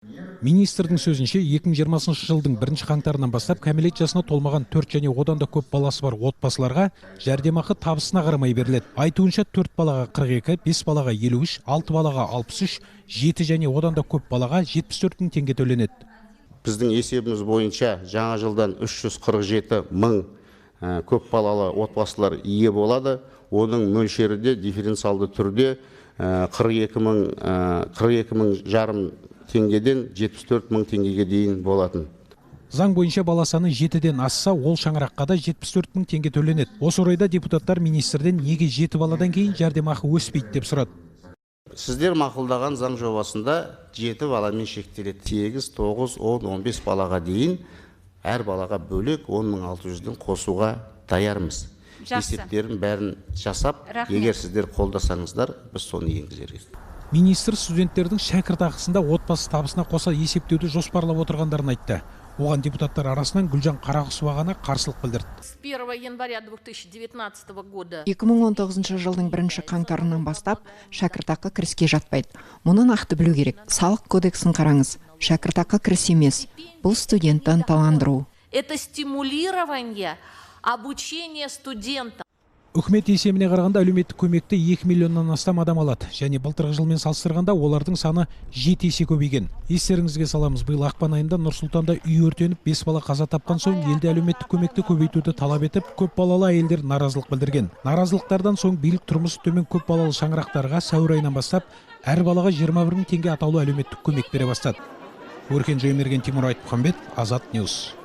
Министрдің сөзінше 2020 жылдың 1 қаңтарынан бастап кәмелет жасына толмаған 4 және одан да көп баласы бар отбасыларға жәрдемақы табысына қарамай беріледі. Айтуынша 4 балаға 42, 5 балаға 53, 6 балаға 63, 7 және одан да көп балаға 74 мың теңге төленеді. Біздің есебіміз бойынша жаңа жылдан 347 мың көп балалы отбасылар ие болады. Оның мөлшері де дифференциалды түрде 42 мың жарым теңгеден 74 мың теңгеге дейін болатын. Заң бойынша бала саны 7-ден асса, ол шаңыраққа да 74 мың теңге төленеді. Осы орайда депутаттар министрден неге 7 баладан кейін жәрдемақы өспейді деп сұрады. Сіздер мақұлдаған заң жобасында 7 баламен шектеледі. 8, 9, 10, 15 балаға дейін әр балаға бөлек 10.600-ден қосуға даярмыз. Есептерін бәрін жасап, егер сіздер қолдасаңыздар, біз соны енгізерміз. Министр студенттердің шәкіртақысында отбасы табысына қоса есептеуді жоспарлап отырғандарын айтты. Оған депутаттар арасынан Гүлжан Қарақұсова ғана қарсылық білдірді. С 1 января 2019 года 2019 жылдың 1 қаңтарынан бастап шәкіртақы кіріске жатпайды. Мұны нақты білу керек. Салық кодексін қараңыз. Шәкіртақы кіріс емес. Бұл студентті ынталандыру. это стимулирование обучения студентов. Үкімет есебіне қарағанда әлеуметтік көмекті 2 миллионнан астам адам алады. Және былтырғы жылмен салыстырғанда олардың саны 7 есе көбейген. Естеріңізге саламыз, биыл ақпан айында Нұр-Сұлтанда үй өртеніп 5 бала қаза тапқан соң елде әлеуметтік көмекті көбейтуді талап етіп, көп балалы әйелдер наразылық білдірген. Наразылықтардан соң билік тұрмысы төмен көп балалы шаңырақтарға сәуір айынан бастап әр балаға 21 мың теңге атаулы әлеуметтік көмек бере бастады. Өркен Жаймерген, Тимур Айтмұхамбет, Азат Ньюс.